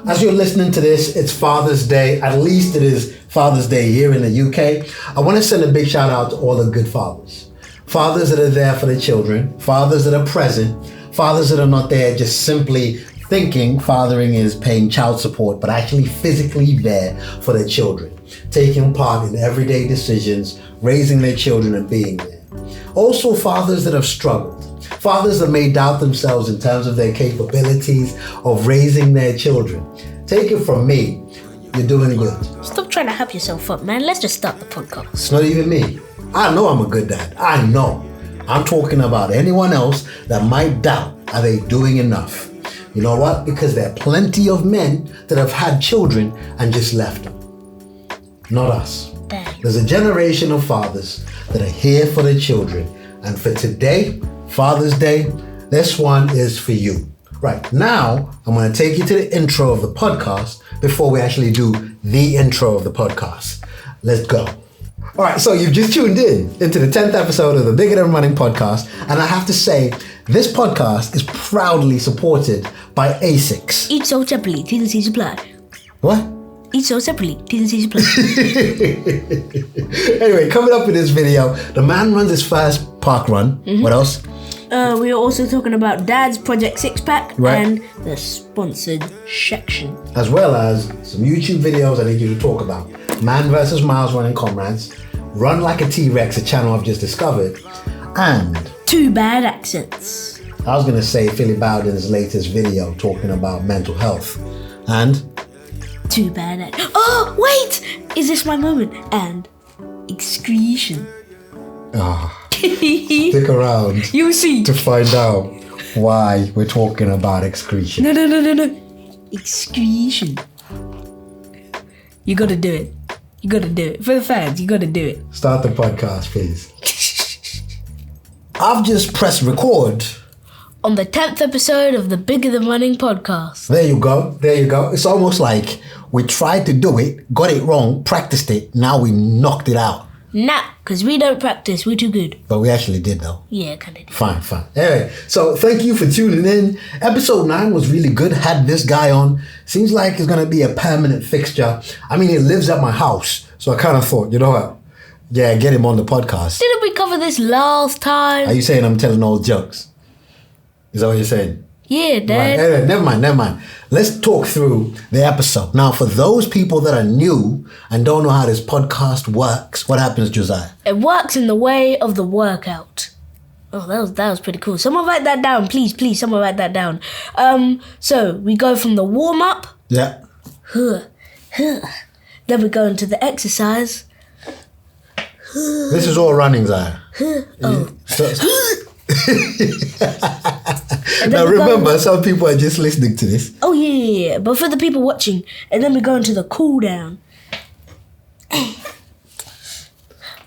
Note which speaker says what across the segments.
Speaker 1: as you're listening to this, it's Father's Day. At least it is Father's Day here in the UK. I want to send a big shout out to all the good fathers. Fathers that are there for their children, fathers that are present, fathers that are not there just simply thinking fathering is paying child support, but actually physically there for their children, taking part in everyday decisions, raising their children and being there. Also fathers that have struggled. Fathers that may doubt themselves in terms of their capabilities of raising their children. Take it from me, you're doing good.
Speaker 2: Stop trying to hype yourself up, man. Let's just start the podcast.
Speaker 1: It's not even me. I know I'm a good dad. I know. I'm talking about anyone else that might doubt, are they doing enough? You know what? Because there are plenty of men that have had children and just left them. Not us.
Speaker 2: Damn.
Speaker 1: There's a generation of fathers that are here for their children. And for today, Father's Day, this one is for you. Right, now I'm going to take you to the intro of the podcast before we actually do the intro of the podcast. Let's go. All right, so you've just tuned into the 10th episode of the Bigger Than Running podcast. And I have to say, this podcast is proudly supported by Asics.
Speaker 2: Each sold separately, T's and C's apply.
Speaker 1: What?
Speaker 2: Each sold separately, T's and C's apply.
Speaker 1: Anyway, coming up in this video, the man runs his first park run. Mm-hmm. What else?
Speaker 2: We are also talking about Dad's Project Six Pack
Speaker 1: right.
Speaker 2: And the sponsored section.
Speaker 1: As well as some YouTube videos I need you to talk about. Man versus Miles Running Comrades, Run Like a T-Rex, a channel I've just discovered, and...
Speaker 2: Two bad accents.
Speaker 1: I was going to say Philly Bowden's latest video talking about mental health. And...
Speaker 2: Two bad accents. Oh, wait! Is this my moment? And excretion.
Speaker 1: Stick around.
Speaker 2: You'll see.
Speaker 1: To find out why we're talking about excretion.
Speaker 2: No. Excretion. You gotta do it. You gotta do it. For the fans, you gotta do it. Start
Speaker 1: the podcast, please. I've just pressed record.
Speaker 2: On the 10th episode of the Bigger Than Running podcast.
Speaker 1: There you go. It's almost like we tried to do it, got it wrong, practiced it, now we knocked it out.
Speaker 2: Nah, because we don't practice, we're too good.
Speaker 1: But we actually did though.
Speaker 2: Yeah, kind of did.
Speaker 1: Fine. Anyway, so thank you for tuning in. Episode 9 was really good, had this guy on. Seems like it's going to be a permanent fixture. I mean, he lives at my house, so I kind of thought, you know what? Yeah, get him on the podcast.
Speaker 2: Didn't we cover this last time?
Speaker 1: Are you saying I'm telling old jokes? Is that what you're saying?
Speaker 2: Yeah, Dad.
Speaker 1: Right. Anyway, never mind. Let's talk through the episode. Now, for those people that are new and don't know how this podcast works, what happens, Josiah?
Speaker 2: It works in the way of the workout. Oh, that was pretty cool. Someone write that down, please. Someone write that down. So we go from the warm up.
Speaker 1: Yeah.
Speaker 2: Then we go into the exercise.
Speaker 1: This is all running, Zaya. Now remember, some people are just listening to this.
Speaker 2: Oh yeah. But for the people watching, and then we go into the cool down.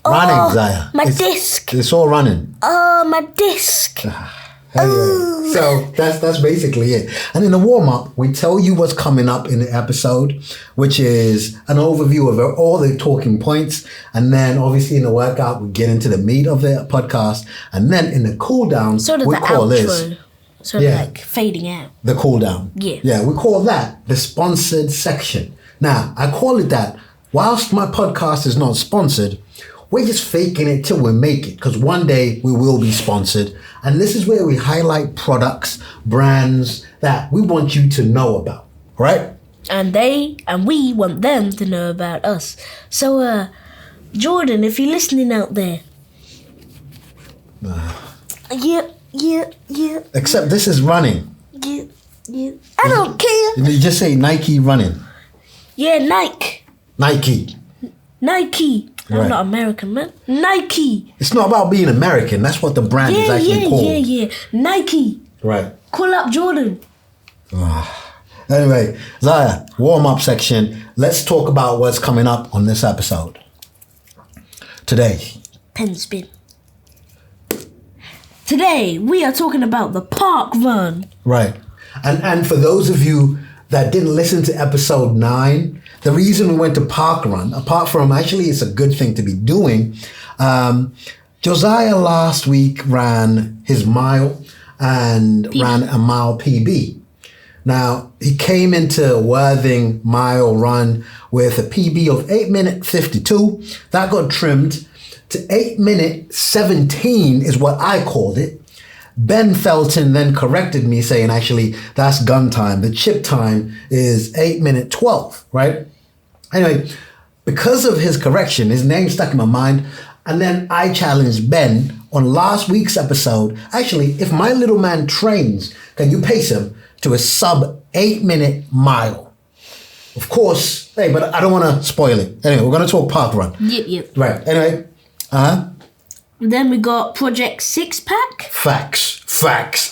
Speaker 1: Running, Zaya.
Speaker 2: My disc.
Speaker 1: It's all running.
Speaker 2: Oh, my disc.
Speaker 1: Anyway, so that's basically it. And in the warm-up, we tell you what's coming up in the episode, which is an overview of all the talking points. And then obviously in the workout, we get into the meat of the podcast. And then in the cool down,
Speaker 2: sort of
Speaker 1: we
Speaker 2: the
Speaker 1: call
Speaker 2: outro.
Speaker 1: this
Speaker 2: Sort of like fading out.
Speaker 1: The cool down.
Speaker 2: Yeah,
Speaker 1: we call that the sponsored section. Now, I call it that whilst my podcast is not sponsored, we're just faking it till we make it, because one day we will be sponsored. And this is where we highlight products, brands that we want you to know about, right?
Speaker 2: And we want them to know about us. So, Jordan, if you're listening out there. Yeah.
Speaker 1: Except this is running.
Speaker 2: Yeah. I don't care.
Speaker 1: You just say Nike running.
Speaker 2: Yeah, Nike.
Speaker 1: Right.
Speaker 2: I'm not American, man. Nike.
Speaker 1: It's not about being American. That's what the brand is actually called.
Speaker 2: Yeah. Nike.
Speaker 1: Right.
Speaker 2: Call up Jordan.
Speaker 1: Anyway, Zaya, warm-up section. Let's talk about what's coming up on this episode. Today.
Speaker 2: Pen spin. Today, we are talking about the park run.
Speaker 1: Right. And for those of you that didn't listen to episode 9, the reason we went to park run, apart from actually it's a good thing to be doing, Josiah last week ran his mile and ran a mile PB. Now, he came into Worthing mile run with a PB of 8 minute 52. That got trimmed to 8 minute 17 is what I called it. Ben Felton then corrected me saying, actually, that's gun time. The chip time is 8 minute 12, right? Anyway, because of his correction, his name stuck in my mind. And then I challenged Ben on last week's episode. Actually, if my little man trains, can you pace him to a sub 8 minute mile? Of course, hey, but I don't want to spoil it. Anyway, we're going to talk park run.
Speaker 2: Yep.
Speaker 1: Right. Anyway,
Speaker 2: Then we got Project Six Pack.
Speaker 1: Facts.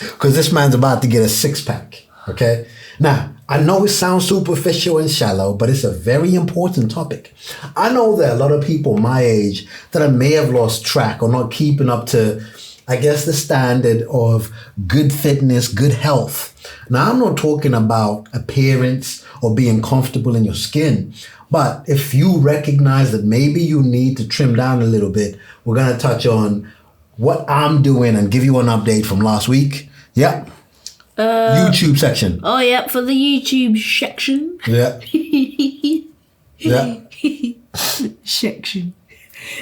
Speaker 1: Because this man's about to get a 6-pack. Okay. Now, I know it sounds superficial and shallow, but it's a very important topic. I know there are a lot of people my age that may have lost track or not keeping up to, I guess, the standard of good fitness, good health. Now, I'm not talking about appearance or being comfortable in your skin, but if you recognize that maybe you need to trim down a little bit, we're going to touch on what I'm doing and give you an update from last week. Yep. YouTube section.
Speaker 2: Oh, yeah, for the YouTube section.
Speaker 1: Yeah. Yeah.
Speaker 2: Section.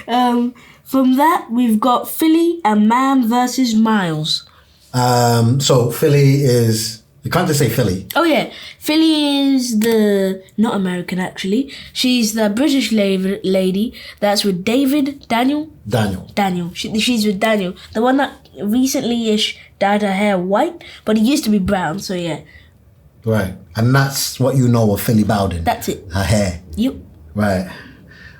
Speaker 2: From that, we've got Philly and Man versus Miles.
Speaker 1: So Philly is, you can't just say Philly.
Speaker 2: Oh, yeah. Philly is not American, actually. She's the British lady that's with Daniel. She's with Daniel. The one that recently-ish dyed her hair white, but it used to be brown, so yeah.
Speaker 1: Right. And that's what you know of Philly Bowden.
Speaker 2: That's it.
Speaker 1: Her hair.
Speaker 2: Yep.
Speaker 1: Right.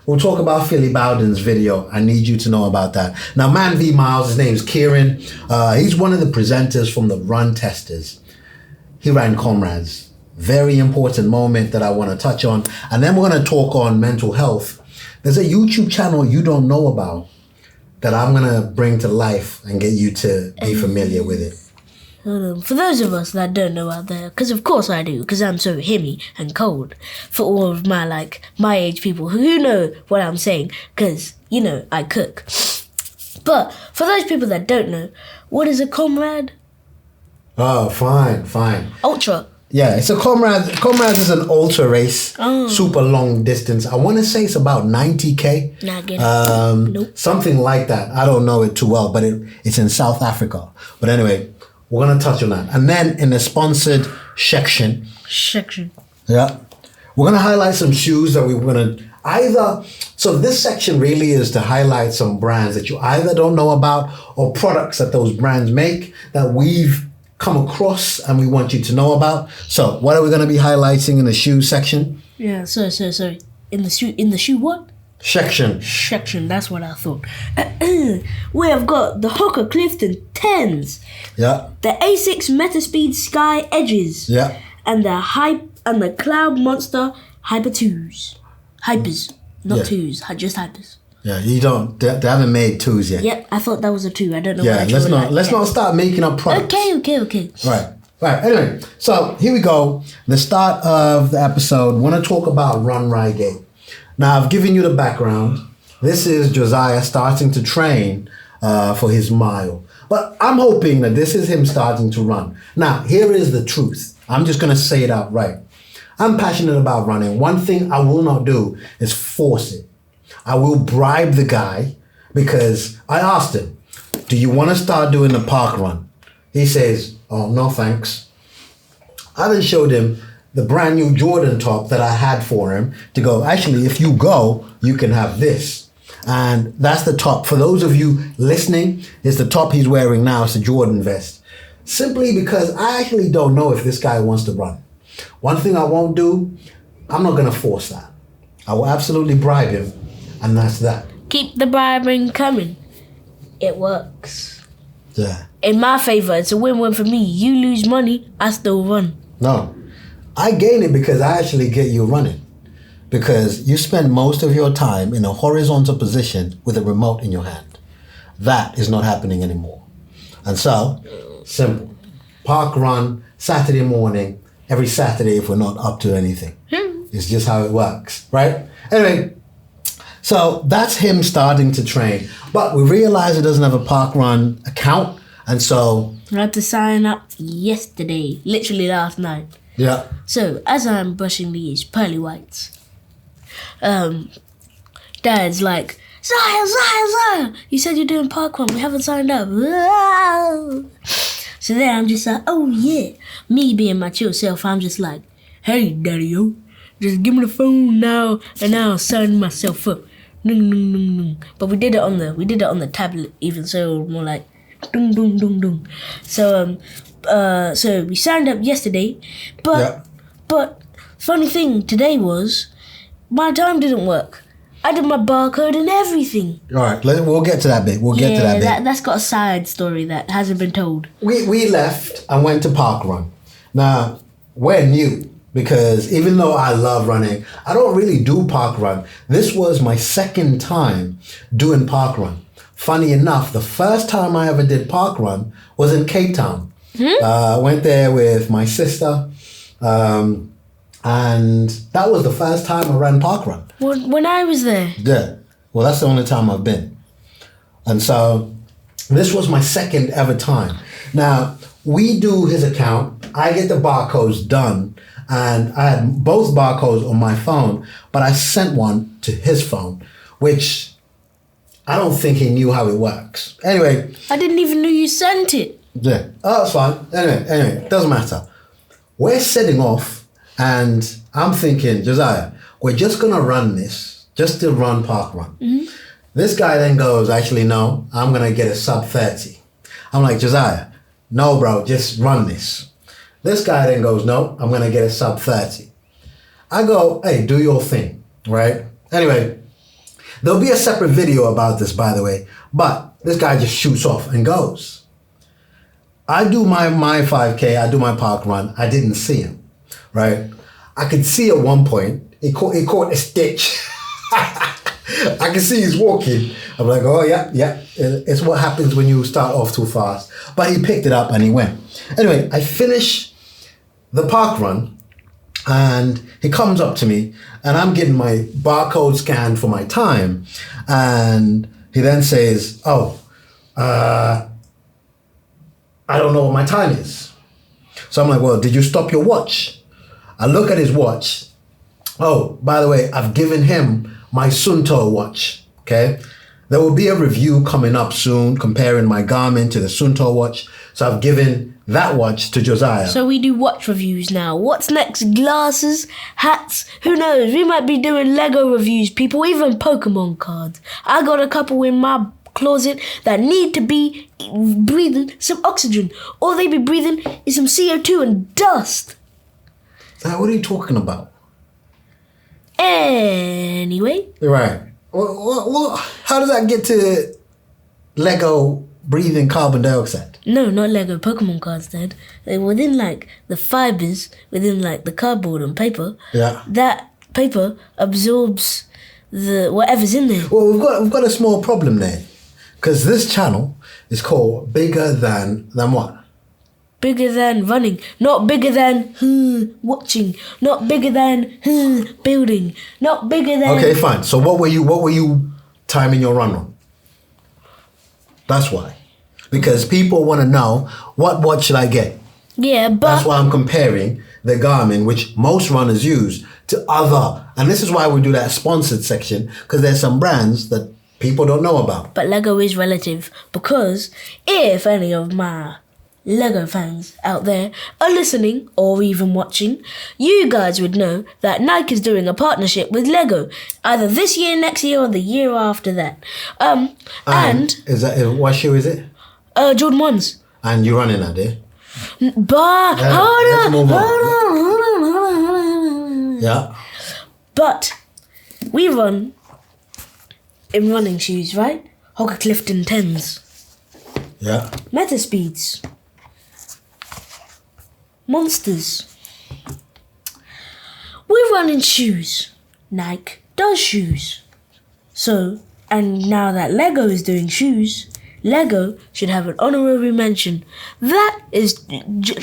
Speaker 1: We'll talk about Philly Bowden's video. I need you to know about that. Now, Man v Miles, his name's Kieran. He's one of the presenters from the Run Testers. He ran Comrades. Very important moment that I want to touch on. And then we're going to talk on mental health. There's a YouTube channel you don't know about that I'm going to bring to life and get you to be familiar with it.
Speaker 2: For those of us that don't know out there, because of course I do, because I'm so himmy and cold, for all of my age people who know what I'm saying, because, I cook. But for those people that don't know, what is a comrade?
Speaker 1: Oh, fine.
Speaker 2: Ultra.
Speaker 1: Yeah, it's a Comrades. Comrades is an ultra race, super long distance. I want to say it's about 90K.
Speaker 2: Nah, get it. Nope.
Speaker 1: Something like that. I don't know it too well, but it's in South Africa. But anyway, we're going to touch on that. And then in the sponsored section. Yeah. We're going to highlight some shoes that we're going to so this section really is to highlight some brands that you either don't know about or products that those brands make that we've come across and we want you to know about. So what are we going to be highlighting in the shoe section?
Speaker 2: Yeah, sorry. In the shoe what?
Speaker 1: Section,
Speaker 2: that's what I thought. We have got the Hoka Clifton 10s.
Speaker 1: Yeah.
Speaker 2: The Asics Metaspeed Sky Edges.
Speaker 1: Yeah.
Speaker 2: And the Cloud Monster Hyper 2s. Hypers, not 2s, just hypers.
Speaker 1: Yeah, they haven't made 2s yet.
Speaker 2: Yep, I thought that was a 2. I don't know.
Speaker 1: Yeah, let's not start making up products.
Speaker 2: Okay.
Speaker 1: Right. Anyway, so here we go. The start of the episode. Want to talk about Run Reigate. Now, I've given you the background. This is Josiah starting to train for his mile. But I'm hoping that this is him starting to run. Now, here is the truth. I'm just going to say it outright. I'm passionate about running. One thing I will not do is force it. I will bribe the guy because I asked him, do you want to start doing the park run? He says, oh, no, thanks. I then showed him the brand new Jordan top that I had for him to go, actually, if you go, you can have this. And that's the top. For those of you listening, it's the top he's wearing now. It's a Jordan vest. Simply because I actually don't know if this guy wants to run. One thing I won't do, I'm not going to force that. I will absolutely bribe him. And that's that.
Speaker 2: Keep the bribing coming. It works.
Speaker 1: Yeah.
Speaker 2: In my favor, it's a win-win for me. You lose money, I still run.
Speaker 1: No. I gain it because I actually get you running. Because you spend most of your time in a horizontal position with a remote in your hand. That is not happening anymore. And so, simple. Park run, Saturday morning, every Saturday if we're not up to anything. It's just how it works, right? Anyway, so that's him starting to train. But we realize he doesn't have a park run account. And so
Speaker 2: I had to sign up yesterday, literally last night.
Speaker 1: Yeah.
Speaker 2: So as I'm brushing these pearly whites, Dad's like, Zaya, you said you're doing parkrun. We haven't signed up. So then I'm just like, oh yeah. Me being my chill self, I'm just like, hey, daddy-o, just give me the phone now, and I'll sign myself up. But we did it on the tablet, even so more like, dung dung dung dung. So so we signed up yesterday, but funny thing today was my time didn't work. I did my barcode and everything.
Speaker 1: All right, we'll get to that bit. We'll get to that bit.
Speaker 2: That's got a side story that hasn't been told.
Speaker 1: We left and went to parkrun. Now, we're new because even though I love running, I don't really do parkrun. This was my second time doing parkrun. Funny enough, the first time I ever did parkrun was in Cape Town. I went there with my sister, and that was the first time I ran parkrun.
Speaker 2: When I was there.
Speaker 1: Yeah. Well, that's the only time I've been. And so this was my second ever time. Now, we do his account. I get the barcodes done. And I had both barcodes on my phone, but I sent one to his phone, which I don't think he knew how it works. Anyway.
Speaker 2: I didn't even know you sent it.
Speaker 1: Yeah. Oh, that's fine. Anyway, doesn't matter. We're setting off, and I'm thinking, Josiah, we're just going to run this, just to run parkrun. Mm-hmm. This guy then goes, actually, no, I'm going to get a sub 30. I'm like, Josiah, no, bro, just run this. This guy then goes, no, I'm going to get a sub 30. I go, hey, do your thing, right? Anyway, there'll be a separate video about this, by the way, but this guy just shoots off and goes. I do my 5K, I do my park run. I didn't see him, right? I could see at one point, he caught a stitch. I can see he's walking. I'm like, oh, yeah. It's what happens when you start off too fast. But he picked it up and he went. Anyway, I finish the park run and he comes up to me and I'm getting my barcode scanned for my time. And he then says, I don't know what my time is. So I'm like, well, did you stop your watch? I look at his watch. Oh, by the way, I've given him my Sunto watch, okay? There will be a review coming up soon comparing my Garmin to the Sunto watch. So I've given that watch to Josiah.
Speaker 2: So we do watch reviews now. What's next? Glasses? Hats? Who knows? We might be doing Lego reviews, people, even Pokemon cards. I got a couple in my closet that need to be breathing some oxygen. All they be breathing is some CO2 and dust.
Speaker 1: What are you talking about?
Speaker 2: Anyway.
Speaker 1: Right. What, how does that get to Lego breathing carbon dioxide?
Speaker 2: No, not Lego. Pokemon cards, Dad. They're within, like, the fibers, within, like, the cardboard and paper.
Speaker 1: Yeah.
Speaker 2: That paper absorbs the whatever's in there.
Speaker 1: Well, we've got a small problem there. Because this channel is called Bigger Than what?
Speaker 2: Bigger than running, not bigger than watching, not bigger than building, not bigger than.
Speaker 1: Okay, fine. So what were you timing your run on? That's why. Because people want to know what watch should I get.
Speaker 2: Yeah, but
Speaker 1: that's why I'm comparing the Garmin, which most runners use, to other. And this is why we do that sponsored section, because there's some brands that people don't know about.
Speaker 2: But Lego is relative, because if any of my Lego fans out there are listening or even watching, you guys would know that Nike is doing a partnership with Lego either this year, next year, or the year after that. And
Speaker 1: is that what shoe is it?
Speaker 2: Jordan 1s.
Speaker 1: And you're running that, eh?
Speaker 2: But hold on.
Speaker 1: Yeah.
Speaker 2: But we run in running shoes, right? Hoka Clifton 10s.
Speaker 1: Yeah.
Speaker 2: Metaspeeds. Monsters. We run in shoes. Nike does shoes. So, and now that Lego is doing shoes, Lego should have an honorary mention. That is,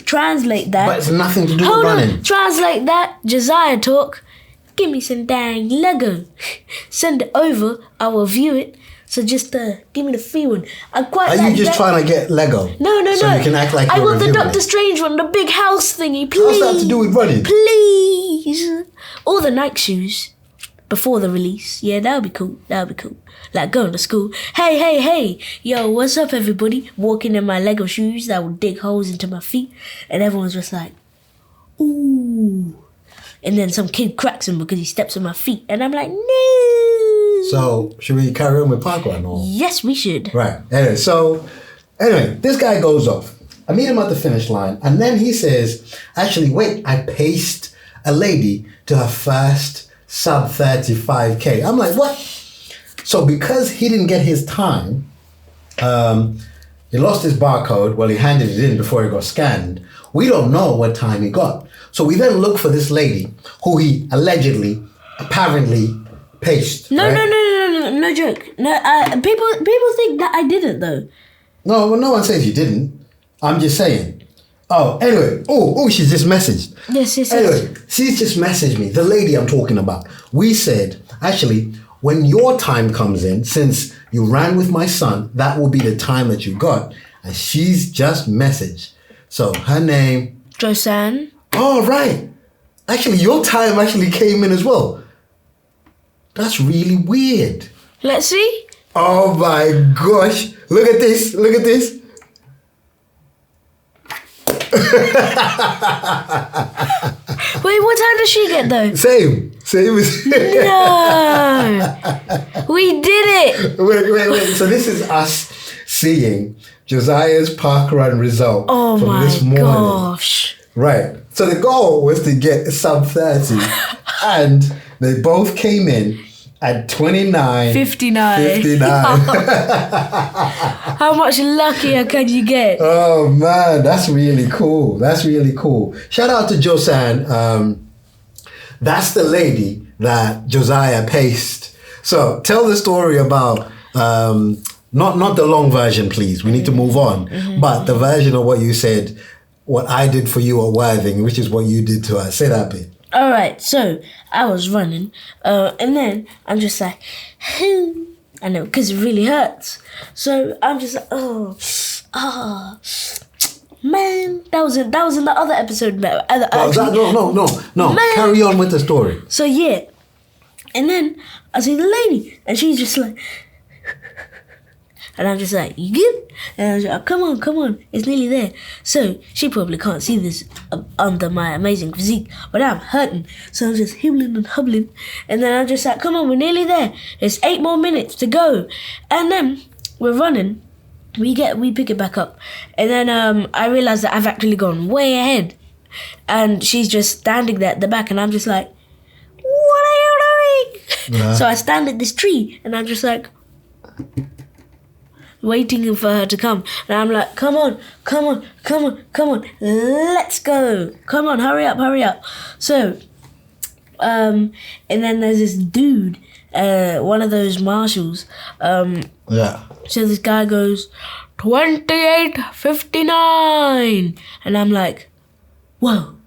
Speaker 2: translate that.
Speaker 1: But it's nothing to do with running.
Speaker 2: Translate that, Josiah talk. Give me some dang Lego. Send it over, I will view it. So just give me the free one. I quite
Speaker 1: Are you just trying to get Lego?
Speaker 2: No.
Speaker 1: So you can act like
Speaker 2: I
Speaker 1: you're
Speaker 2: want the
Speaker 1: reviewing
Speaker 2: Doctor
Speaker 1: it.
Speaker 2: Strange one, the big house thingy, please.
Speaker 1: What's that to do with running?
Speaker 2: Please. Or the Nike shoes before the release. Yeah, that would be cool. Like going to school. Hey. Yo, what's up, everybody? Walking in my Lego shoes that would dig holes into my feet. And everyone's just like, ooh. And then some kid cracks him because he steps on my feet. And I'm like, no.
Speaker 1: So, should we carry on with parkrun? Or?
Speaker 2: Yes, we should.
Speaker 1: Right. Anyway, this guy goes off. I meet him at the finish line. And then he says, actually, wait, I paced a lady to her first sub 35K. I'm like, what? So because he didn't get his time, he lost his barcode. Well, he handed it in before he got scanned. We don't know what time he got. So we then look for this lady who he apparently paced.
Speaker 2: No joke. No, people think that I didn't though.
Speaker 1: No, well, no one says you didn't. I'm just saying. Oh, anyway. Oh, she's just messaged.
Speaker 2: Yes.
Speaker 1: Anyway, she's just messaged me. The lady I'm talking about. We said, actually, when your time comes in, since you ran with my son, that will be the time that you got. And she's just messaged. So her name...
Speaker 2: Josiah.
Speaker 1: Oh, right. Actually, your time actually came in as well. That's really weird.
Speaker 2: Let's see.
Speaker 1: Oh my gosh. Look at this.
Speaker 2: Wait, what time does she get though?
Speaker 1: Same as...
Speaker 2: No. We did it.
Speaker 1: Wait. So this is us seeing Josiah's parkrun result from this morning.
Speaker 2: Gosh.
Speaker 1: Right. So the goal was to get sub 30 and they both came in at 29.59.
Speaker 2: How much luckier can you get?
Speaker 1: Oh man, that's really cool. Shout out to Josiah. That's the lady that Josiah paced. So tell the story about not the long version, please. We need to move on. But the version of what you said, what I did for you at Worthing, which is what you did to us. Say that bit.
Speaker 2: All right, so I was running, and then I'm just like, I know, because it really hurts. So I'm just like, man, that was in the other episode. No.
Speaker 1: Man. Carry on with the story.
Speaker 2: So yeah, and then I see the lady, and she's just like, and I'm just like, you good? And I was like, come on, it's nearly there. So she probably can't see this under my amazing physique, but I'm hurting. So I'm just hibbling and hubbling. And then I'm just like, come on, we're nearly there. There's 8 more minutes to go. And then we're running. We pick it back up. And then I realize that I've actually gone way ahead. And she's just standing there at the back, and I'm just like, what are you doing?
Speaker 1: Yeah.
Speaker 2: So I stand at this tree, and I'm just like, waiting for her to come. And I'm like, come on, let's go. Come on, hurry up. So, and then there's this dude, one of those marshals.
Speaker 1: Yeah.
Speaker 2: So this guy goes, 28:59. And I'm like, whoa,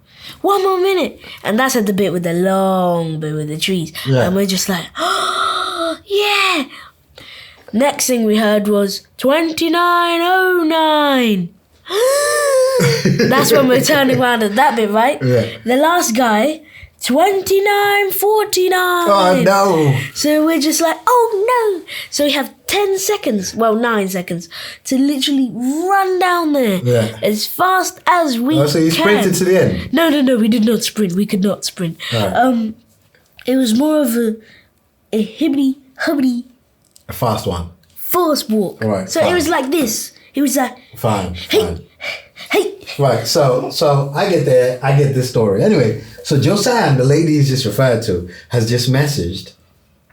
Speaker 2: 1 more minute. And that's at the bit with the long bit with the trees.
Speaker 1: Yeah.
Speaker 2: And we're just like, oh, yeah. Next thing we heard was 29:09. That's when we're turning around at that bit, right?
Speaker 1: Yeah.
Speaker 2: The last guy, 29:49.
Speaker 1: Oh no.
Speaker 2: So we're just like, oh no. So we have 9 seconds to literally run down there as fast as we can.
Speaker 1: So you sprinted to the end?
Speaker 2: No, we did not sprint. We could not sprint.
Speaker 1: Right.
Speaker 2: It was more of a hibbity-hubbity
Speaker 1: A fast one.
Speaker 2: fast walk.
Speaker 1: Right,
Speaker 2: so
Speaker 1: fine.
Speaker 2: it was like this. It was like,
Speaker 1: Fine.
Speaker 2: hey.
Speaker 1: Right, so I get this story. Anyway, so Josiah, the lady he's just referred to, has just messaged,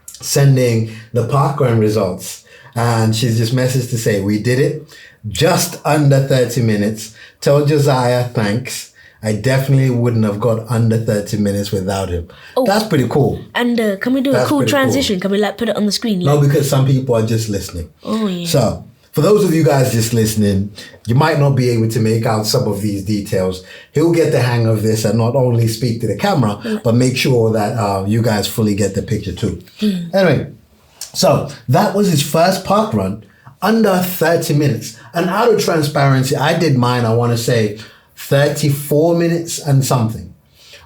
Speaker 1: sending the parkrun results. And she's just messaged to say, we did it, just under 30 minutes. Tell Josiah thanks. I definitely wouldn't have got under 30 minutes without him. Oh, that's pretty cool.
Speaker 2: And can we do a cool transition? Cool. Can we put it on the screen?
Speaker 1: No, because some people are just listening.
Speaker 2: Oh, yeah.
Speaker 1: So, for those of you guys just listening, you might not be able to make out some of these details. He'll get the hang of this and not only speak to the camera, but make sure that you guys fully get the picture too. Anyway, So that was his first park run, under 30 minutes. And out of transparency, I did mine, I want to say 34 minutes and something.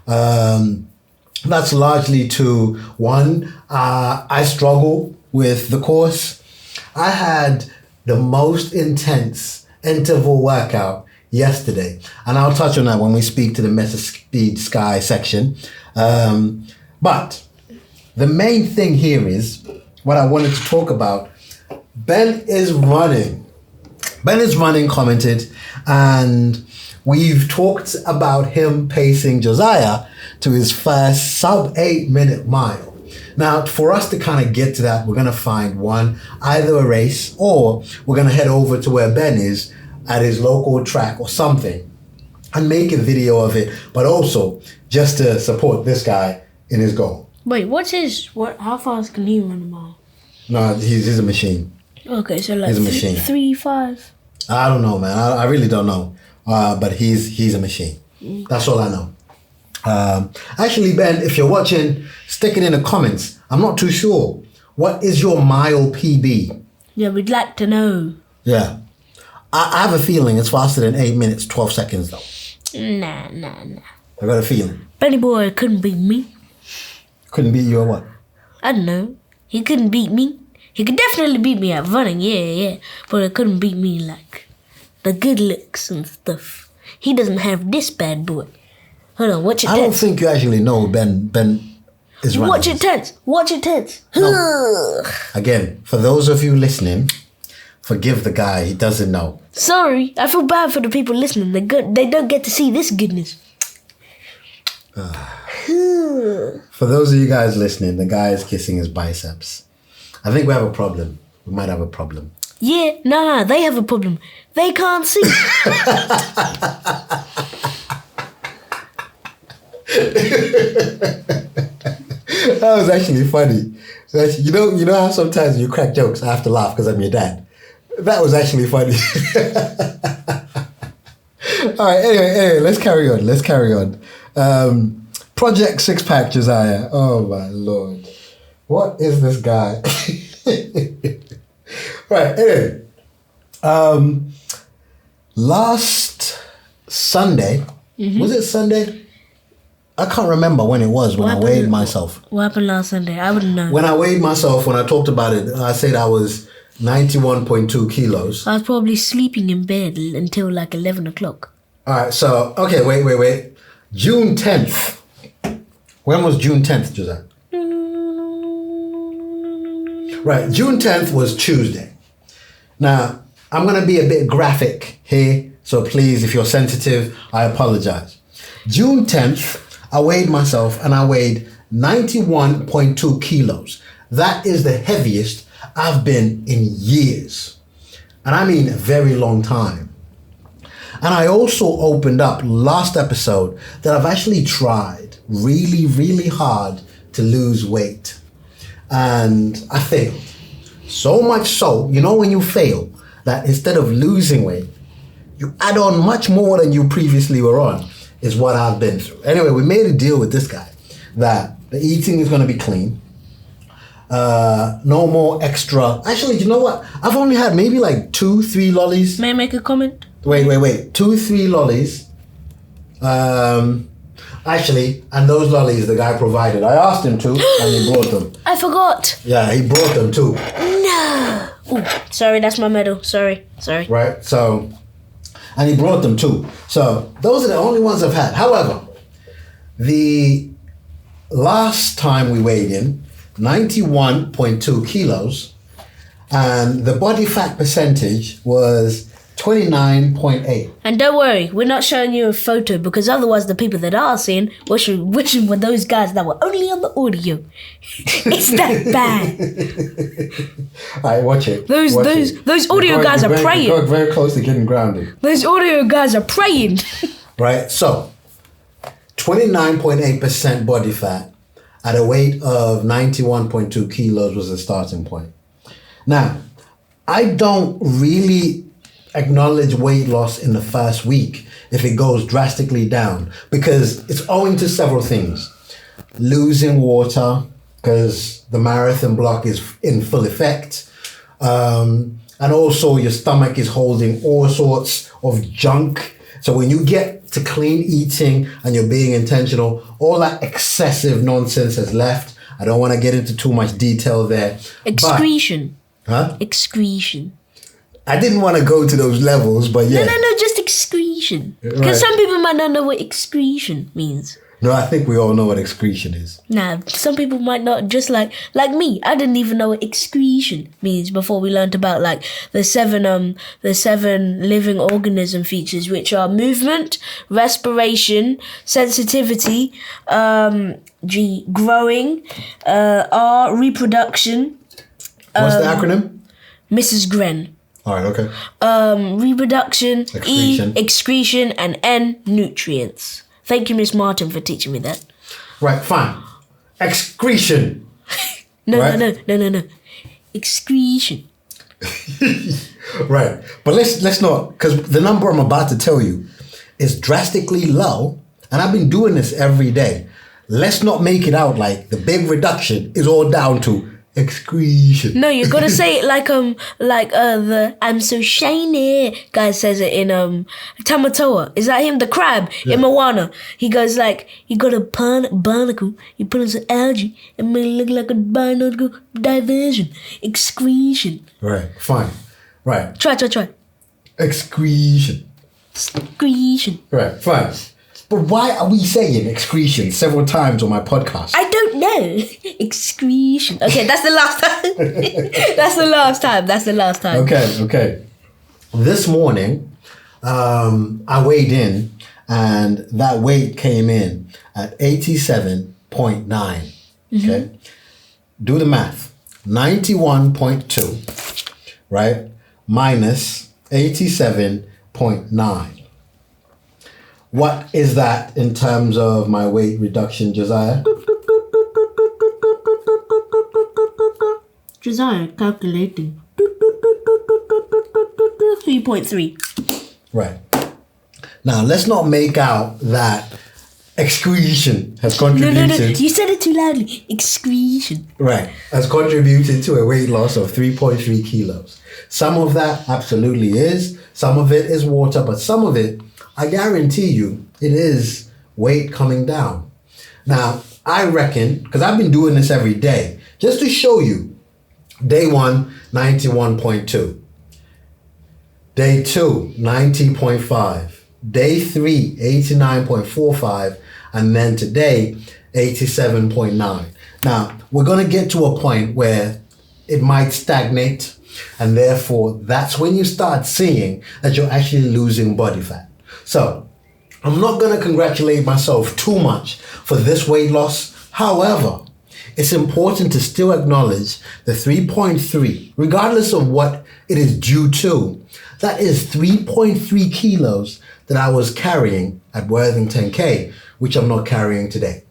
Speaker 1: That's largely to one, I struggle with the course. I had the most intense interval workout yesterday, and I'll touch on that when we speak to the Metaspeed Sky section. But the main thing here is what I wanted to talk about. Ben is running, commented, and we've talked about him pacing Josiah to his first sub 8 minute mile. Now, for us to kind of get to that, we're going to find either a race, or we're going to head over to where Ben is at his local track or something and make a video of it, but also just to support this guy in his goal.
Speaker 2: Wait, how fast can he run a mile?
Speaker 1: No, he's a machine.
Speaker 2: Okay, so like
Speaker 1: he's a machine.
Speaker 2: 3, 5.
Speaker 1: I don't know, man. I really don't know. But he's a machine. That's all I know. Actually, Ben, if you're watching, stick it in the comments. I'm not too sure. What is your mile PB?
Speaker 2: Yeah, we'd like to know.
Speaker 1: Yeah. I have a feeling it's faster than 8 minutes, 12 seconds, though.
Speaker 2: Nah.
Speaker 1: I got a feeling.
Speaker 2: Benny boy couldn't beat me.
Speaker 1: Couldn't beat you or what?
Speaker 2: I don't know. He couldn't beat me. He could definitely beat me at running, yeah. But he couldn't beat me like the good looks and stuff. He doesn't have this bad boy. Hold on, watch it tense.
Speaker 1: I don't think you actually know Ben is running.
Speaker 2: Watch it tense.
Speaker 1: No. Again, for those of you listening, forgive the guy, he doesn't know.
Speaker 2: Sorry, I feel bad for the people listening. They don't get to see this goodness.
Speaker 1: For those of you guys listening, the guy is kissing his biceps. I think we have a problem. We might have a problem.
Speaker 2: Yeah, nah, they have a problem. They can't see.
Speaker 1: That was actually funny. So actually, you know how sometimes you crack jokes, I have to laugh because I'm your dad. That was actually funny. All right, anyway, let's carry on. Project Six Pack Josiah. Oh my Lord. What is this guy? Right, anyway. Last Sunday, was it Sunday? I can't remember when it was when I weighed myself.
Speaker 2: What happened last Sunday? I wouldn't know.
Speaker 1: When I weighed myself, when I talked about it, I said I was 91.2 kilos.
Speaker 2: I was probably sleeping in bed until like 11 o'clock.
Speaker 1: All right, so, okay, wait. June 10th. When was June 10th, Josiah? Right, June 10th was Tuesday. Now, I'm going to be a bit graphic here, so please, if you're sensitive, I apologize. June 10th, I weighed myself and I weighed 91.2 kilos. That is the heaviest I've been in years. And I mean a very long time. And I also opened up last episode that I've actually tried really, really hard to lose weight. And I failed. So much so, when you fail, that instead of losing weight, you add on much more than you previously were on, is what I've been through. Anyway, we made a deal with this guy that the eating is going to be clean. No more extra. Actually, you know what? I've only had maybe like 2-3 lollies.
Speaker 2: May I make a comment?
Speaker 1: Wait. 2-3 lollies. Actually, and those lollies the guy provided. I asked him to, and he brought them.
Speaker 2: I forgot.
Speaker 1: Yeah, he brought them too.
Speaker 2: No. Ooh, sorry, that's my medal. Sorry.
Speaker 1: Right, so, and he brought them too. So, those are the only ones I've had. However, the last time we weighed in, 91.2 kilos, and the body fat percentage was 29.8.
Speaker 2: And don't worry, we're not showing you a photo because otherwise the people that are seeing wishing were those guys that were only on the audio. It's that bad.
Speaker 1: Alright, watch it.
Speaker 2: Those audio guys are praying.
Speaker 1: We're very close to getting grounded.
Speaker 2: Those audio guys are praying.
Speaker 1: Right, so 29.8% body fat at a weight of 91.2 kilos was the starting point. Now, I don't really acknowledge weight loss in the first week if it goes drastically down because it's owing to several things. Losing water, because the marathon block is in full effect. And also your stomach is holding all sorts of junk. So when you get to clean eating and you're being intentional, all that excessive nonsense has left. I don't want to get into too much detail there.
Speaker 2: Excretion.
Speaker 1: Huh?
Speaker 2: Excretion.
Speaker 1: I didn't want to go to those levels, but yeah.
Speaker 2: No, just excretion. Because
Speaker 1: Right.
Speaker 2: some people might not know what excretion means.
Speaker 1: No, I think we all know what excretion is.
Speaker 2: Nah, some people might not, just like me. I didn't even know what excretion means before we learned about like the seven living organism features, which are movement, respiration, sensitivity, growing, R, reproduction.
Speaker 1: What's the acronym?
Speaker 2: Mrs. Gren.
Speaker 1: All right, okay.
Speaker 2: Reproduction,
Speaker 1: Excretion.
Speaker 2: E, excretion, and N, nutrients. Thank you, Miss Martin, for teaching me that.
Speaker 1: Right, fine. Excretion.
Speaker 2: No,
Speaker 1: Right.
Speaker 2: no. Excretion.
Speaker 1: Right. But let's not, because the number I'm about to tell you is drastically low, and I've been doing this every day. Let's not make it out like the big reduction is all down to excretion.
Speaker 2: No, you gotta say it like the I'm so shiny guy says it in Tamatoa. Is that him? The crab in Moana. He goes like, you got a barnacle, you put in some algae and make it look like a barnacle diversion. Excretion.
Speaker 1: Right, fine. Right.
Speaker 2: Try.
Speaker 1: Excretion.
Speaker 2: Excretion.
Speaker 1: Right, fine. But why are we saying excretion several times on my podcast?
Speaker 2: I don't know. Excretion. Okay, that's the last time. That's the last time.
Speaker 1: Okay. This morning, I weighed in, and that weight came in at 87.9. Okay? Do the math. 91.2, right? Minus 87.9. What is that in terms of my weight reduction, Josiah?
Speaker 2: Josiah calculating. 3.3.
Speaker 1: Right. Now, let's not make out that excretion has contributed.
Speaker 2: No. You said it too loudly. Excretion.
Speaker 1: Right. Has contributed to a weight loss of 3.3 kilos. Some of that absolutely is. Some of it is water, but some of it, I guarantee you, it is weight coming down. Now, I reckon, because I've been doing this every day, just to show you, day 1, 91.2. Day 2, 90.5. Day 3, 89.45. And then today, 87.9. Now, we're going to get to a point where it might stagnate. And therefore, that's when you start seeing that you're actually losing body fat. So, I'm not going to congratulate myself too much for this weight loss. However, it's important to still acknowledge the 3.3, regardless of what it is due to. That is 3.3 kilos that I was carrying at Worthington K, which I'm not carrying today.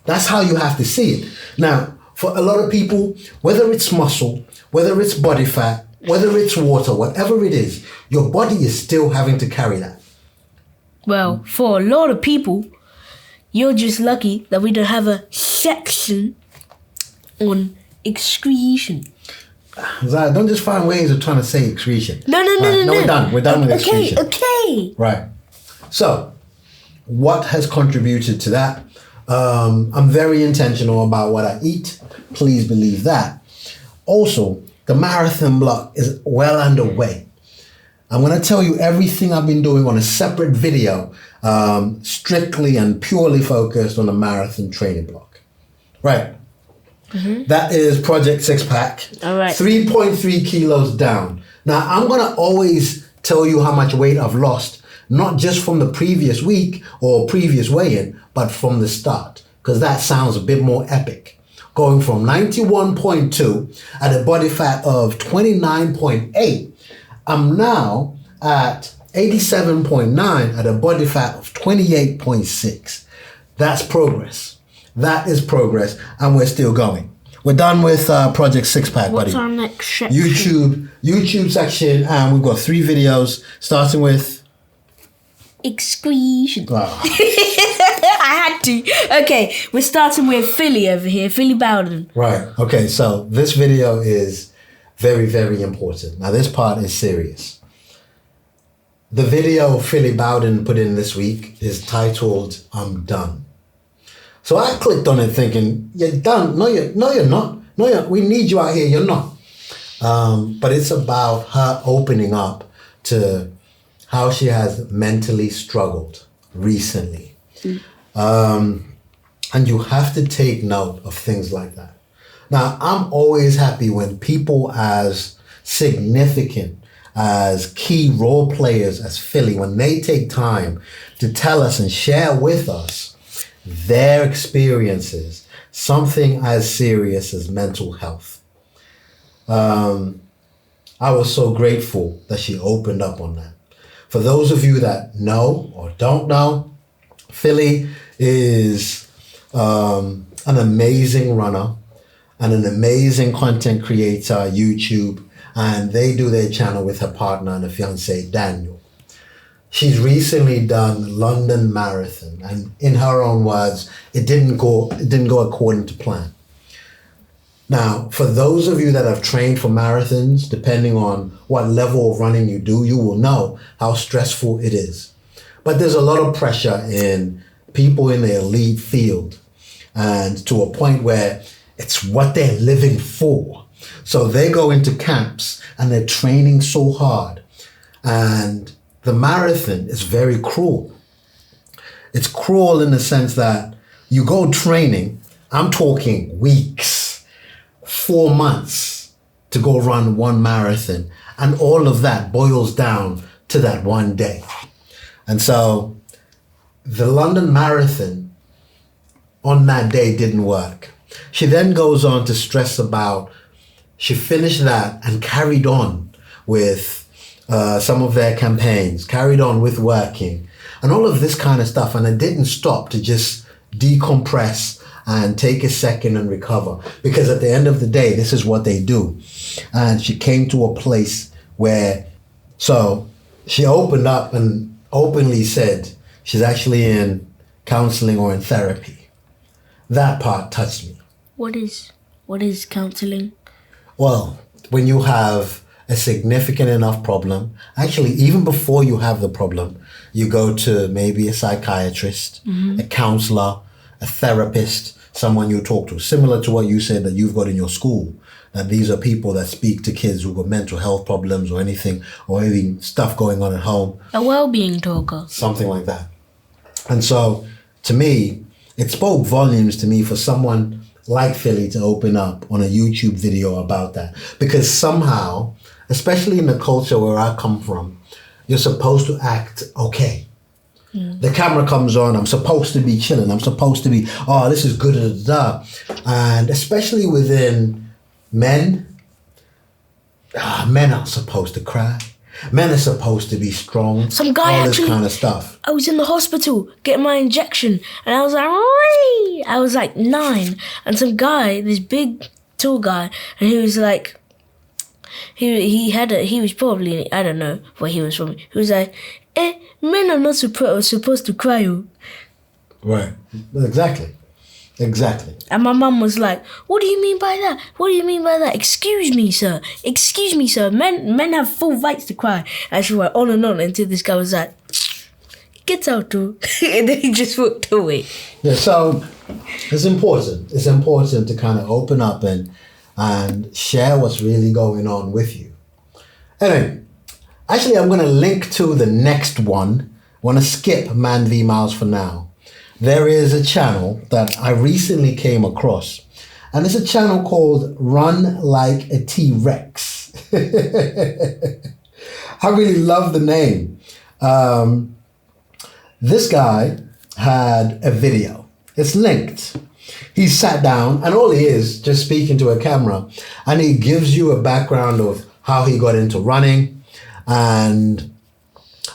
Speaker 1: That's how you have to see it. Now, for a lot of people, whether it's muscle, whether it's body fat, whether it's water, whatever it is, your body is still having to carry that.
Speaker 2: Well, for a lot of people, you're just lucky that we don't have a section on excretion.
Speaker 1: Zaya, don't just find ways of trying to say excretion.
Speaker 2: No.
Speaker 1: We're done. We're done with excretion.
Speaker 2: Okay.
Speaker 1: Right. So, what has contributed to that? I'm very intentional about what I eat. Please believe that. Also, the marathon block is well underway. I'm going to tell you everything I've been doing on a separate video, strictly and purely focused on the marathon training block. Right. That is Project Six Pack.
Speaker 2: All right.
Speaker 1: 3.3 kilos down. Now, I'm going to always tell you how much weight I've lost, not just from the previous week or previous weigh-in, but from the start, because that sounds a bit more epic. Going from 91.2 at a body fat of 29.8, I'm now at 87.9 at a body fat of 28.6. That's progress. That is progress, and we're still going. We're done with Project Six Pack, buddy.
Speaker 2: What's our next section?
Speaker 1: YouTube section, and we've got 3 videos, starting with
Speaker 2: excretion.
Speaker 1: Oh.
Speaker 2: had to. Okay, we're starting with Philly over here. Philly Bowden.
Speaker 1: Right. Okay, so this video is very, very important. Now, this part is serious. The video Philly Bowden put in this week is titled, I'm Done. So I clicked on it thinking, you're done. No, you're not. No, we need you out here. You're not. But it's about her opening up to how she has mentally struggled recently. And you have to take note of things like that. Now, I'm always happy when people as significant, as key role players as Philly, when they take time to tell us and share with us their experiences, something as serious as mental health. I was so grateful that she opened up on that. For those of you that know or don't know, Philly is an amazing runner and an amazing content creator, YouTube, and they do their channel with her partner and her fiance, Daniel. She's recently done London Marathon, and in her own words, it didn't go according to plan. Now, for those of you that have trained for marathons, depending on what level of running you do, you will know how stressful it is. But there's a lot of pressure in people in the elite field, and to a point where it's what they're living for. So they go into camps and they're training so hard. And the marathon is very cruel. It's cruel in the sense that you go training, I'm talking weeks, 4 months to go run one marathon. And all of that boils down to that one day. And so the London Marathon on that day didn't work. She then goes on to stress about, she finished that and carried on with some of their campaigns, carried on with working and all of this kind of stuff. And it didn't stop to just decompress and take a second and recover, because at the end of the day, this is what they do. And she came to a place where, so she opened up and openly said she's actually in counseling or in therapy. That part touched me.
Speaker 2: What is counseling?
Speaker 1: Well, when you have a significant enough problem, actually, even before you have the problem, you go to maybe a psychiatrist, a counselor, a therapist, someone you talk to, similar to what you said that you've got in your school. And these are people that speak to kids who've got mental health problems or anything stuff going on at home.
Speaker 2: A well-being talker.
Speaker 1: Something like that. And so, to me, it spoke volumes to me for someone like Philly to open up on a YouTube video about that. Because somehow, especially in the culture where I come from, you're supposed to act okay. The camera comes on, I'm supposed to be chilling, I'm supposed to be, oh, this is good, da, da, da. And especially within men, men are supposed to cry. Men are supposed to be strong.
Speaker 2: Some guy
Speaker 1: all
Speaker 2: actually,
Speaker 1: this kind of stuff.
Speaker 2: I was in the hospital getting my injection, and I was like, Ree! I was like 9, and some guy, this big, tall guy, and he was like, he was probably, I don't know where he was from. He was like, men are not supposed to cry.
Speaker 1: Right. Exactly.
Speaker 2: And my mum was like, what do you mean by that? What do you mean by that? Excuse me, sir. Men have full rights to cry. And she went on and on until this guy was like, get out too. And then he just walked away.
Speaker 1: Yeah, so it's important. It's important to kind of open up and share what's really going on with you. Anyway, actually, I'm going to link to the next one. I want to skip Man v. Miles for now. There is a channel that I recently came across, and it's a channel called Run Like a T-Rex. I really love the name. This guy had a video. It's linked. He sat down, and all he is just speaking to a camera, and he gives you a background of how he got into running. And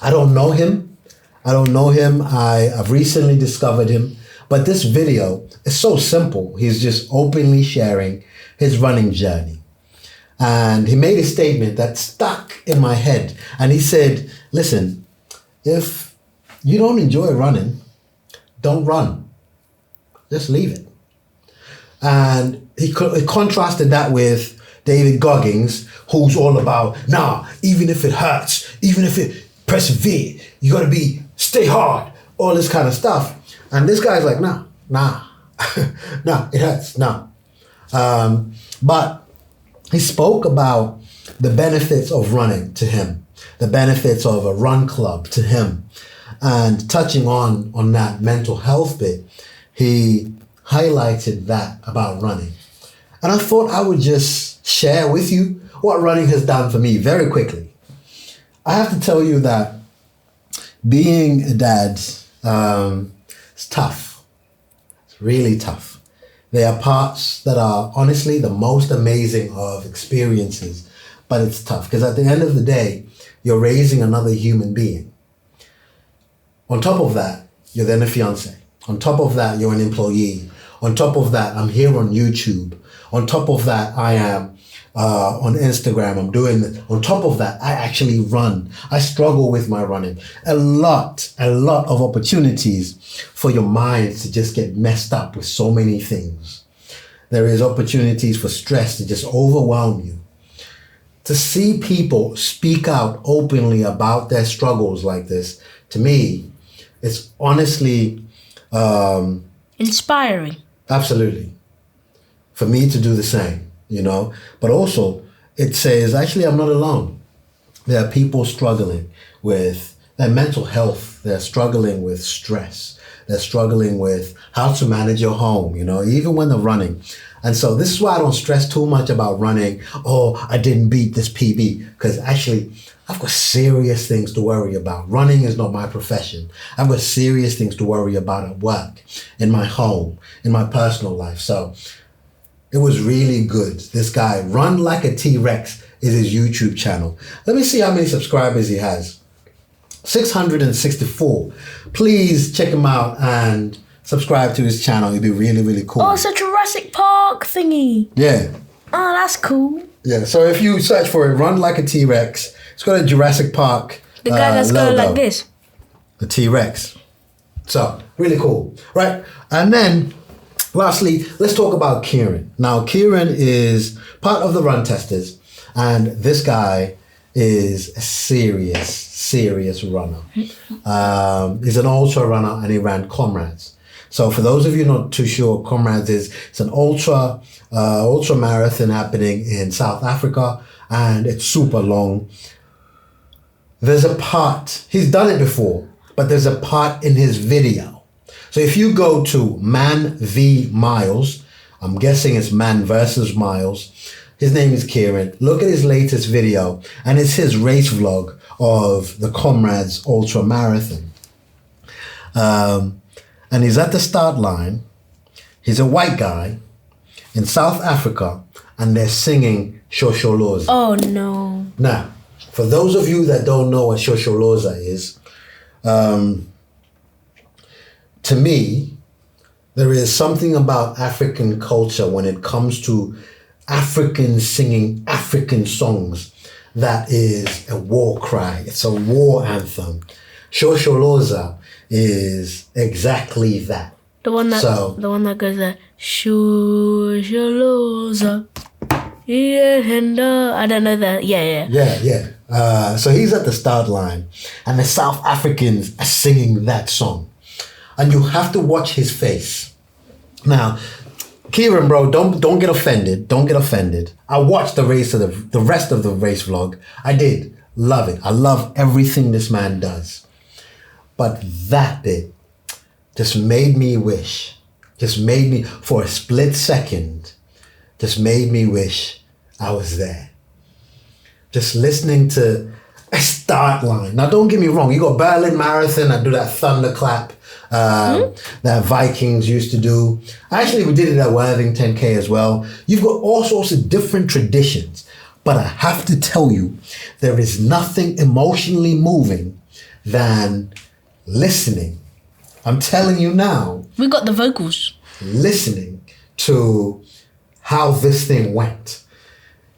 Speaker 1: I don't know him. I've recently discovered him. But this video is so simple. He's just openly sharing his running journey. And he made a statement that stuck in my head. And he said, listen, if you don't enjoy running, don't run. Just leave it. And he contrasted that with David Goggins, who's all about, nah, even if it hurts, even if it persevere, you gotta stay hard, all this kind of stuff. And this guy's like, nah, nah, it hurts, nah. But he spoke about the benefits of running to him, the benefits of a run club to him. And touching on that mental health bit, he highlighted that about running. And I thought I would just share with you what running has done for me very quickly. I have to tell you that being a dad, it's tough. It's really tough. There are parts that are honestly the most amazing of experiences, but it's tough because at the end of the day, you're raising another human being. On top of that, you're then a fiance. On top of that, you're an employee. On top of that, I'm here on YouTube. On top of that, I am on Instagram. I'm doing this. On top of that, I actually run. I struggle with my running. A lot of opportunities for your mind to just get messed up with so many things. There is opportunities for stress to just overwhelm you. To see people speak out openly about their struggles like this, to me, it's honestly
Speaker 2: inspiring.
Speaker 1: Absolutely. For me to do the same, But also, it says, actually, I'm not alone. There are people struggling with their mental health. They're struggling with stress. They're struggling with how to manage your home, even when they're running. And so this is why I don't stress too much about running. Oh, I didn't beat this PB. Because actually, I've got serious things to worry about. Running is not my profession. I've got serious things to worry about at work, in my home, in my personal life. So it was really good. This guy, Run Like a T-Rex, is his YouTube channel. Let me see how many subscribers he has. 664. Please check him out and subscribe to his channel. It'd be really, really cool.
Speaker 2: Oh, it's a Jurassic Park thingy.
Speaker 1: Yeah.
Speaker 2: Oh, that's cool.
Speaker 1: Yeah, so if you search for it, Run Like a T-Rex, it's got a Jurassic Park
Speaker 2: The guy that's going like this.
Speaker 1: The T-Rex. So, really cool. Right, and then lastly, let's talk about Kieran. Now, Kieran is part of the Run Testers, and this guy is a serious runner. He's an ultra runner, and he ran Comrades. So for those of you not too sure, Comrades it's an ultra marathon happening in South Africa, and it's super long. There's a part, he's done it before, but there's a part in his video. So if you go to Man v Miles, I'm guessing it's Man versus Miles. His name is Kieran. Look at his latest video, and it's his race vlog of the Comrades Ultra Marathon. And he's at the start line. He's a white guy in South Africa, and they're singing Shosholoza.
Speaker 2: Oh, no.
Speaker 1: Now, for those of you that don't know what Shosholoza is, to me, there is something about African culture when it comes to Africans singing African songs that is a war cry. It's a war anthem. Shosholoza is exactly that.
Speaker 2: The one that goes there, Shosholoza. I don't know that. Yeah.
Speaker 1: So he's at the start line, and the South Africans are singing that song, and you have to watch his face. Now, Kieran, bro, don't get offended. Don't get offended. I watched the rest of the race vlog. I did love it. I love everything this man does, but that bit just made me wish. Just made me, for a split second, just made me wish I was there. Just listening to a start line. Now, don't get me wrong. You got Berlin Marathon. I do that thunderclap that Vikings used to do. Actually, we did it at Worthing 10K as well. You've got all sorts of different traditions. But I have to tell you, there is nothing emotionally moving than listening. I'm telling you now.
Speaker 2: We got the vocals.
Speaker 1: Listening to how this thing went.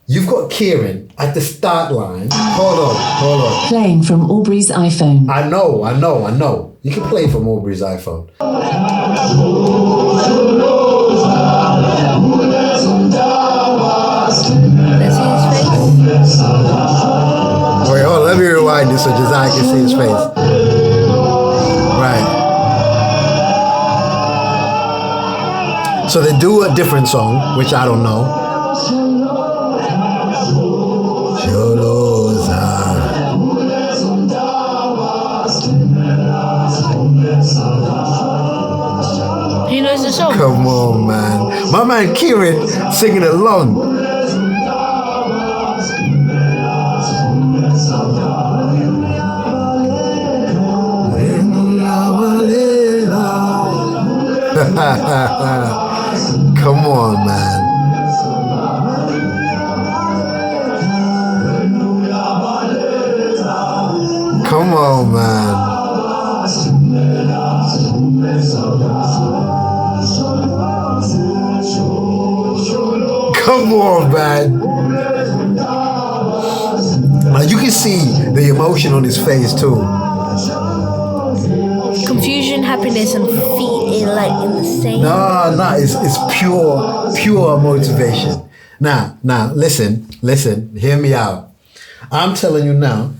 Speaker 1: You've got Kieran at the start line. Hold on.
Speaker 3: Playing from Aubrey's iPhone.
Speaker 1: I know. You can play from Aubrey's iPhone.
Speaker 2: Let's see his face.
Speaker 1: Wait, hold on, let me rewind this so Josiah can see his face. Right. So they do a different song, which I don't know.
Speaker 2: He knows the song.
Speaker 1: Come on, man. My man Kieran singing along. Come on, man. Come on, man. Come on, man. Now you can see the emotion on his face too.
Speaker 2: Confusion, happiness, and feet in the same.
Speaker 1: No, it's pure motivation. Now, listen, hear me out. I'm telling you now,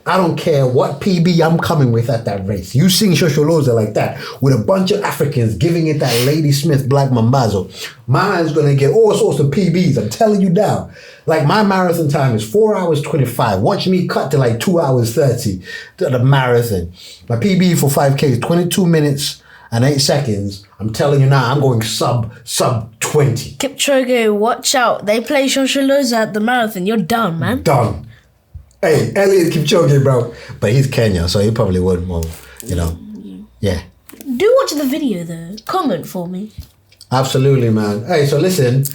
Speaker 1: I don't care what PB I'm coming with at that race. You sing Shosholoza like that with a bunch of Africans giving it that Lady Smith Black Mambazo. My man's gonna get all sorts of PBs. I'm telling you now. Like my marathon time is 4 hours 25. Watch me cut to like 2 hours 30 to the marathon. My PB for 5K is 22 minutes and 8 seconds. I'm telling you now, I'm going sub 20.
Speaker 2: Kipchoge, watch out. They play Shosholoza at the marathon. You're done, man.
Speaker 1: Done. Hey, Elliot Kipchoge, bro. But he's Kenya, so he probably wouldn't move, you know. Yeah.
Speaker 2: Do watch the video, though. Comment for me.
Speaker 1: Absolutely, man. Hey, so listen,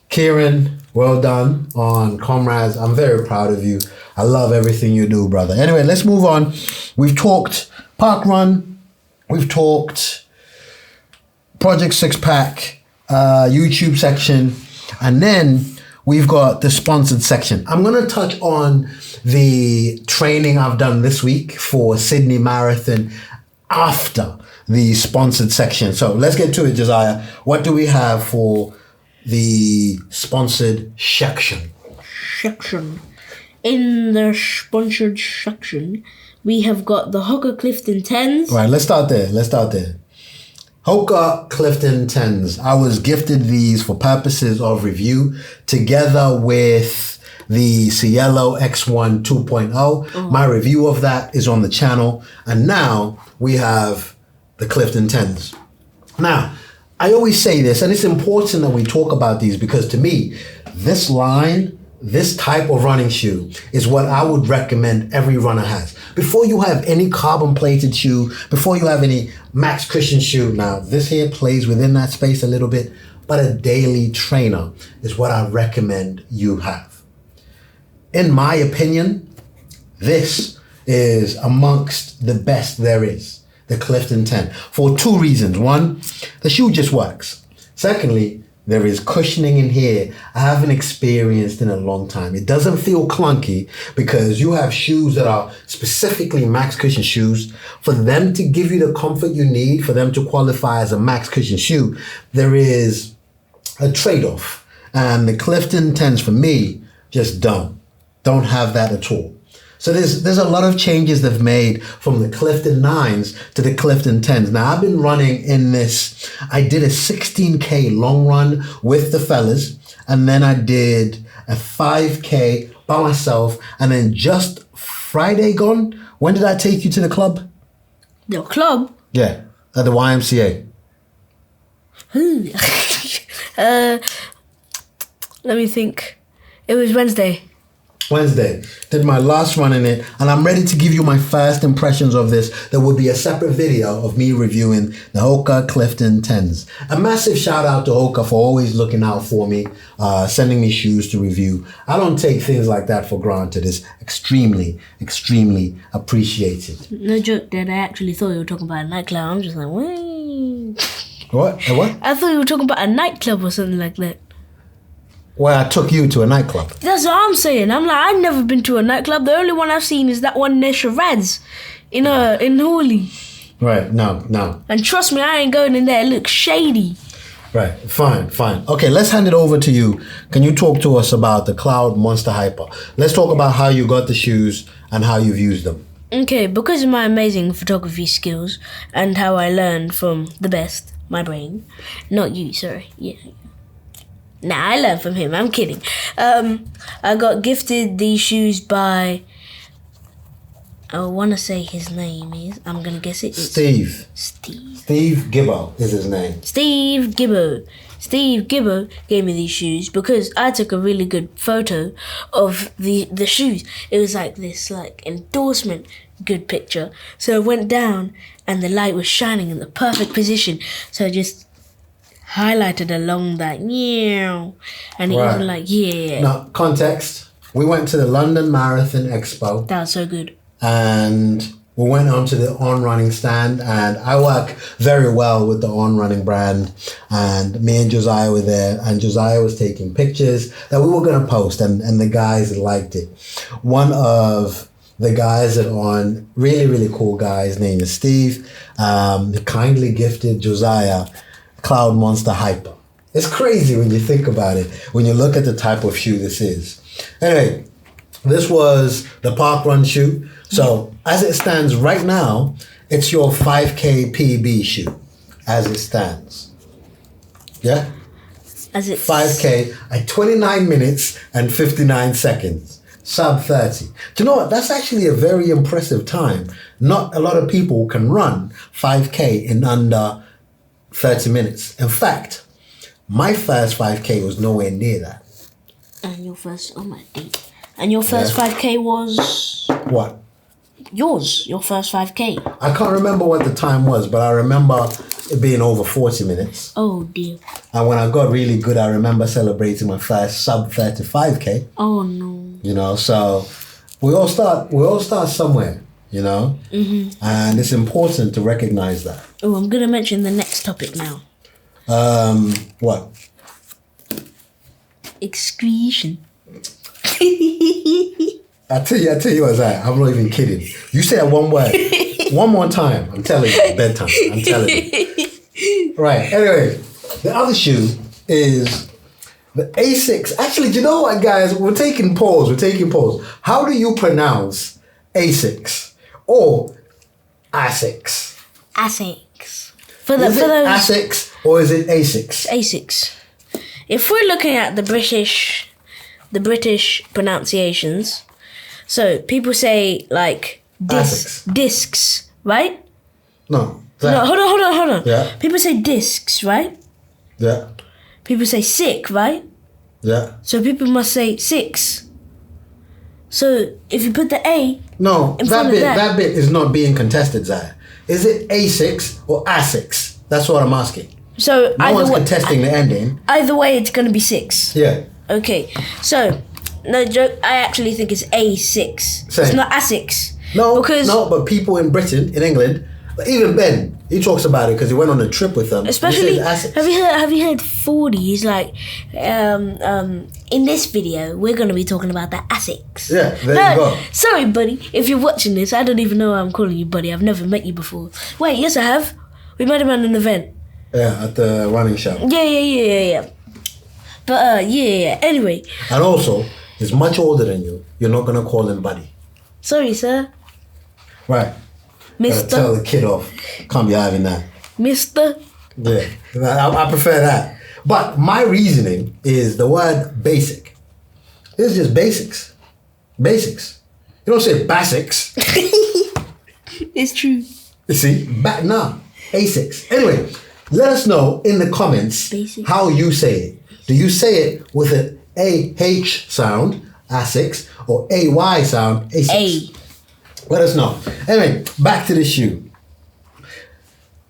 Speaker 1: Kieran, well done on Comrades. I'm very proud of you. I love everything you do, brother. Anyway, let's move on. We've talked Park Run. We've talked Project Six Pack, YouTube section. And then we've got the sponsored section. I'm going to touch on the training I've done this week for Sydney Marathon after the sponsored section. So let's get to it, Josiah. What do we have for the sponsored section?
Speaker 2: In the sponsored section, we have got the Hoka Clifton 10s.
Speaker 1: Right, let's start there. Hoka Clifton 10s. I was gifted these for purposes of review together with the Cielo X1 2.0. My review of that is on the channel. And now we have the Clifton 10s. Now, I always say this, and it's important that we talk about these because to me, this line, this type of running shoe is what I would recommend every runner has. Before you have any carbon plated shoe, before you have any Max Christian shoe, now this here plays within that space a little bit, but a daily trainer is what I recommend you have. In my opinion, this is amongst the best there is, the Clifton 10, for two reasons. One, the shoe just works. Secondly, there is cushioning in here I haven't experienced in a long time. It doesn't feel clunky because you have shoes that are specifically Max Cushion shoes. For them to give you the comfort you need, for them to qualify as a Max Cushion shoe, there is a trade-off. And the Clifton 10s for me just don't have that at all. So there's a lot of changes they've made from the Clifton 9s to the Clifton 10s. Now I've been running in this, I did a 16K long run with the fellas, and then I did a 5K by myself, and then just Friday gone, when did I take you to the club?
Speaker 2: The club?
Speaker 1: Yeah, at the YMCA.
Speaker 2: Let me think. It was Wednesday.
Speaker 1: Did my last run in it, and I'm ready to give you my first impressions of this. There will be a separate video of me reviewing the Hoka Clifton 10s. A massive shout out to Hoka for always looking out for me, sending me shoes to review. I don't take things like that for granted. It's extremely, extremely appreciated.
Speaker 2: No joke, Dad. I actually thought you were talking about a nightclub. I'm just like, wait.
Speaker 1: What? A what?
Speaker 2: I thought you were talking about a nightclub or something like that.
Speaker 1: Well, I took you to a nightclub. That's
Speaker 2: what I'm saying. I'm like, I've never been to a nightclub. The only one I've seen is that one near Shiraz in Hawley.
Speaker 1: Right. No.
Speaker 2: And trust me, I ain't going in there. It looks shady.
Speaker 1: Right. Fine. Okay, let's hand it over to you. Can you talk to us about the Cloud Monster Hyper? Let's talk about how you got the shoes and how you've used them.
Speaker 2: Okay, because of my amazing photography skills and how I learned from the best, my brain. Not you, sorry. Yeah. Nah, I learned from him. I'm kidding. I got gifted these shoes by... I want to say his name is... I'm going to guess it.
Speaker 1: Steve. Steve Gibbo is his name.
Speaker 2: Steve Gibbo. Steve Gibbo gave me these shoes because I took a really good photo of the shoes. It was like this endorsement good picture. So I went down and the light was shining in the perfect position. So I just highlighted along that. And it was like, yeah.
Speaker 1: Now, context. We went to the London Marathon Expo.
Speaker 2: That was so good.
Speaker 1: And we went onto the On Running stand, and I work very well with the On Running brand, and me and Josiah were there, and Josiah was taking pictures that we were going to post, and the guys liked it. One of the guys at On, really cool guy, his name is Steve, kindly gifted Josiah Cloud Monster Hyper. It's crazy when you think about it, when you look at the type of shoe this is. Anyway, this was the park run shoe. So as it stands right now, it's your 5K PB shoe as it stands. Yeah?
Speaker 2: As it's
Speaker 1: 5K at 29 minutes and 59 seconds. Sub 30. Do you know what? That's actually a very impressive time. Not a lot of people can run 5K in under 30 minutes. In fact, my first 5K was nowhere near that.
Speaker 2: And your first, oh my God. And your first 5K was?
Speaker 1: What?
Speaker 2: Yours, your first 5K.
Speaker 1: I can't remember what the time was, but I remember it being over 40 minutes.
Speaker 2: Oh dear.
Speaker 1: And when I got really good, I remember celebrating my first sub 35K.
Speaker 2: Oh no.
Speaker 1: You know, so we all start somewhere, you know? Mm-hmm. And it's important to recognize that.
Speaker 2: Oh, I'm going to mention the next topic now.
Speaker 1: What?
Speaker 2: Excretion.
Speaker 1: I tell you what, Zai, I'm not even kidding. You say one word, one more time. I'm telling you, bedtime. I'm telling you. Right. Anyway, the other shoe is the Asics. Actually, do you know what, guys? We're taking pause. How do you pronounce Asics or Asics?
Speaker 2: Asics.
Speaker 1: Is it Asics or is it Asics?
Speaker 2: Asics. If we're looking at the British pronunciations, so people say like discs, right?
Speaker 1: No.
Speaker 2: No, hold on.
Speaker 1: Yeah.
Speaker 2: People say discs, right?
Speaker 1: Yeah.
Speaker 2: People say sick, right?
Speaker 1: Yeah.
Speaker 2: So people must say six. So if you put the A
Speaker 1: that bit is not being contested, Zaya. Is it Asics or Asics? That's what I'm asking.
Speaker 2: So
Speaker 1: no one's contesting the ending.
Speaker 2: Either way, it's going to be 6.
Speaker 1: Yeah.
Speaker 2: Okay. So, no joke, I actually think it's A6.
Speaker 1: Same.
Speaker 2: It's not Asics.
Speaker 1: No, but people in Britain, in England, even Ben, he talks about it because he went on a trip with them.
Speaker 2: Especially, have you heard 40? He's like, in this video, we're going to be talking about the Asics.
Speaker 1: Yeah, there you go.
Speaker 2: Sorry, buddy. If you're watching this, I don't even know why I'm calling you buddy. I've never met you before. Wait, yes, I have. We met him at an event.
Speaker 1: Yeah, at the running show.
Speaker 2: Yeah. But, yeah. Anyway.
Speaker 1: And also, he's much older than you. You're not going to call him buddy.
Speaker 2: Sorry, sir.
Speaker 1: Right.
Speaker 2: Mister.
Speaker 1: Gotta tell the kid off. Can't be having that.
Speaker 2: Mister.
Speaker 1: Yeah, I prefer that. But my reasoning is the word basic. It's just basics. Basics. You don't say basics.
Speaker 2: It's true.
Speaker 1: You see? Asics. Anyway, let us know in the comments how you say it. Do you say it with an A-H sound, Asics, or A-Y sound, Asics? Let us know. Anyway, back to the shoe.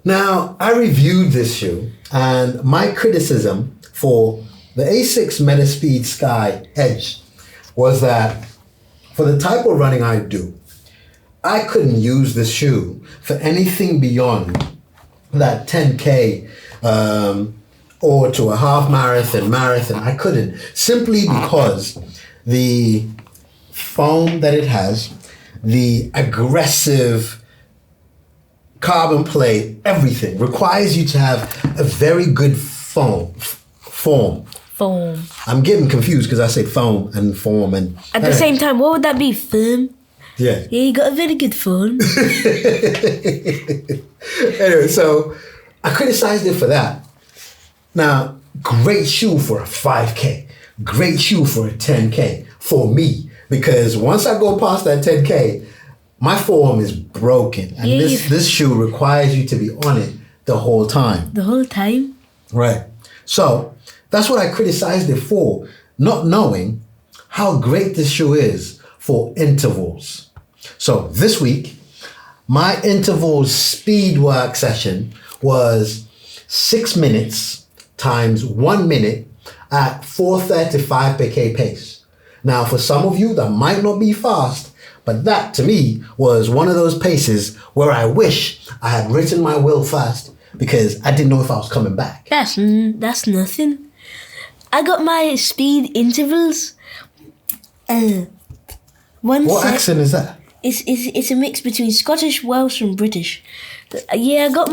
Speaker 1: Now, I reviewed this shoe, and my criticism for the Asics Metaspeed Sky Edge was that for the type of running I do, I couldn't use this shoe for anything beyond that 10K or to a half marathon. I couldn't, simply because the foam that it has, the aggressive carbon plate, everything. Requires you to have a very good form. I'm getting confused because I said foam and form. And
Speaker 2: at the same time, what would that be? Firm?
Speaker 1: Yeah.
Speaker 2: Yeah, you got a very good form.
Speaker 1: Anyway, so I criticized it for that. Now, great shoe for a 5K. Great shoe for a 10K for me. Because once I go past that 10K, my form is broken. And this shoe requires you to be on it the whole time.
Speaker 2: The whole time?
Speaker 1: Right. So that's what I criticized it for, not knowing how great this shoe is for intervals. So this week, my interval speed work session was 6 minutes times 1 minute at 4:35 per K pace. Now, for some of you, that might not be fast, but that to me was one of those paces where I wish I had written my will first because I didn't know if I was coming back.
Speaker 2: That's nothing. I got my speed intervals.
Speaker 1: What accent is that?
Speaker 2: It's a mix between Scottish, Welsh, and British. Yeah, I got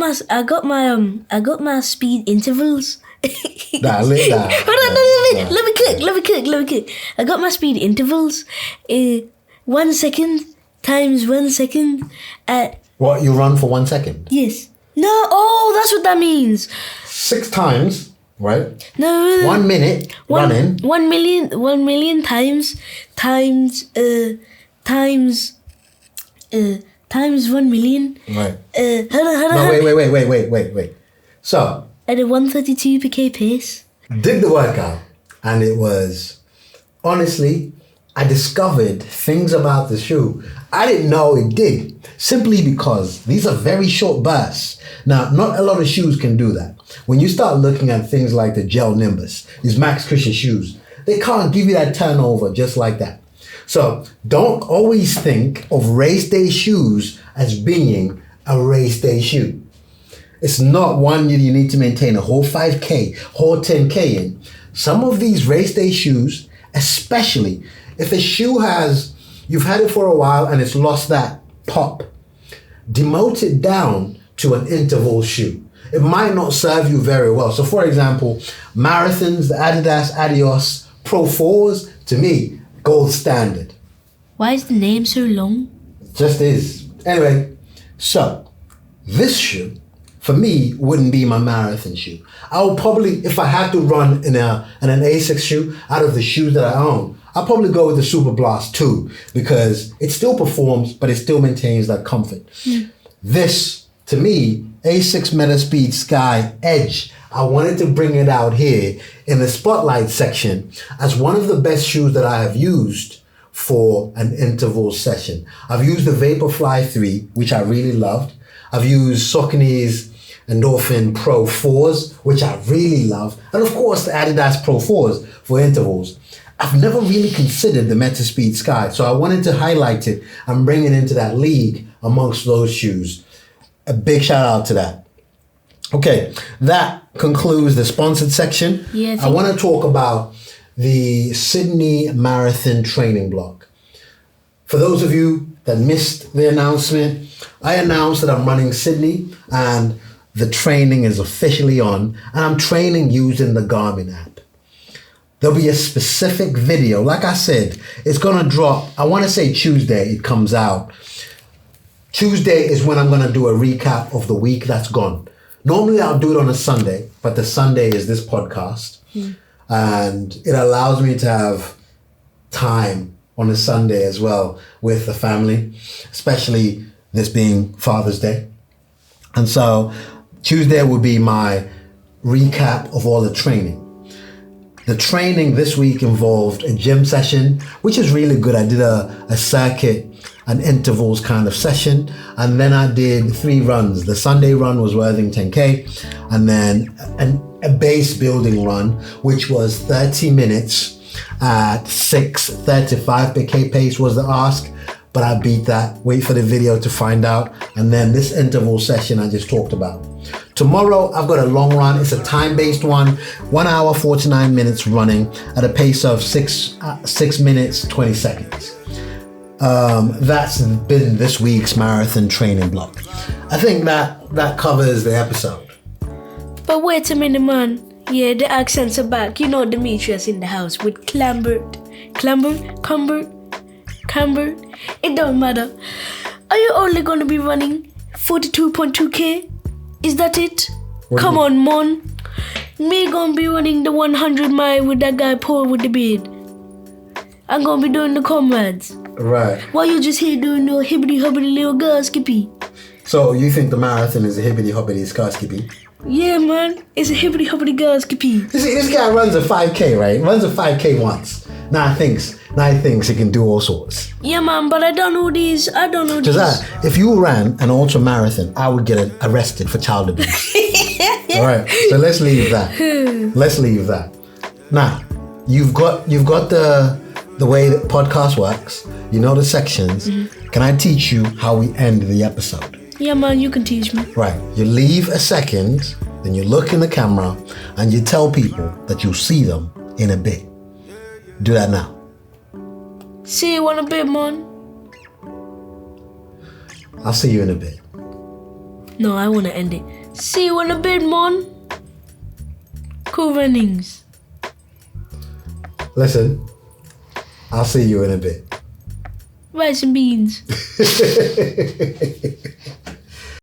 Speaker 2: my speed intervals.
Speaker 1: Hold on,
Speaker 2: let me cook. I got my speed intervals. 1 second times 1 second at.
Speaker 1: What, you run for 1 second?
Speaker 2: Yes. No. Oh, that's what that means.
Speaker 1: 6 times, right?
Speaker 2: No.
Speaker 1: 1 minute running.
Speaker 2: 1 million times 1 million.
Speaker 1: Right.
Speaker 2: Hold on.
Speaker 1: No, wait. So.
Speaker 2: At a 132 per K pace.
Speaker 1: Did the workout, and it was, honestly, I discovered things about the shoe I didn't know it did, simply because these are very short bursts. Now, not a lot of shoes can do that. When you start looking at things like the Gel Nimbus, these Max Cushion shoes, they can't give you that turnover just like that. So don't always think of race day shoes as being a race day shoe. It's not one you need to maintain a whole 5K, whole 10K in. Some of these race day shoes, especially if a shoe you've had it for a while and it's lost that pop, demote it down to an interval shoe. It might not serve you very well. So for example, marathons, the Adidas Adios Pro 4s, to me, gold standard.
Speaker 2: Why is the name so long?
Speaker 1: It just is. Anyway, so this shoe, for me, wouldn't be my marathon shoe. I would probably, if I had to run in an Asics shoe, out of the shoes that I own, I'll probably go with the Super Blast 2 because it still performs, but it still maintains that comfort. This, to me, Asics Metaspeed Sky Edge, I wanted to bring it out here in the spotlight section as one of the best shoes that I have used for an interval session. I've used the Vaporfly 3, which I really loved. I've used Saucony's Endorphin Pro 4s, which I really love. And of course, the Adidas Pro 4s for intervals. I've never really considered the Metaspeed Sky, so I wanted to highlight it and bring it into that league amongst those shoes. A big shout out to that. Okay, that concludes the sponsored section.
Speaker 2: Yeah,
Speaker 1: I want to talk about the Sydney Marathon training block. For those of you that missed the announcement, I announced that I'm running Sydney and the training is officially on, and I'm training using the Garmin app. There'll be a specific video. Like I said, it's going to drop, I want to say Tuesday it comes out. Tuesday is when I'm going to do a recap of the week that's gone. Normally I'll do it on a Sunday, but the Sunday is this podcast. And it allows me to have time on a Sunday as well with the family, especially this being Father's Day. And so Tuesday will be my recap of all the training. The training this week involved a gym session, which is really good. I did a circuit, an intervals kind of session, and then I did 3 runs. The Sunday run was Worthington 10K, and then a base building run, which was 30 minutes at 6:35 per K pace was the ask, but I beat that. Wait for the video to find out. And then this interval session I just talked about. Tomorrow I've got a long run. It's a time-based one, 1 hour 49 minutes running at a pace of 6 minutes 20 seconds. That's been this week's marathon training block. I think that covers the episode.
Speaker 2: But wait a minute, man. Yeah, the accents are back. You know Demetrius in the house with Clambert. It don't matter. Are you only going to be running 42.2k? Is that it? Come on, mon. Me gonna be running the 100 mile with that guy Paul with the beard. I'm gonna be doing the comrades.
Speaker 1: Right.
Speaker 2: Why you just here doing your hibbity-hobbity little girl skippy?
Speaker 1: So you think the marathon is a hibbity-hobbity scar skippy?
Speaker 2: Yeah, man. It's a hibbity-hobbity girl skippy.
Speaker 1: This guy runs a 5K, right? Runs a 5K once. Now he thinks he can do all sorts.
Speaker 2: Yeah, man, but I don't know these.
Speaker 1: Josiah, if you ran an ultra marathon, I would get arrested for child abuse. All right, so let's leave that. Now, you've got the way that podcast works. You know the sections. Mm-hmm. Can I teach you how we end the episode?
Speaker 2: Yeah, man, you can teach me.
Speaker 1: Right. You leave a second, then you look in the camera, and you tell people that you'll see them in a bit. Do that now.
Speaker 2: See you in a bit, man.
Speaker 1: I'll see you in a bit.
Speaker 2: No, I want to end it. See you in a bit, man. Cool runnings.
Speaker 1: Listen, I'll see you in a bit.
Speaker 2: Rice and beans.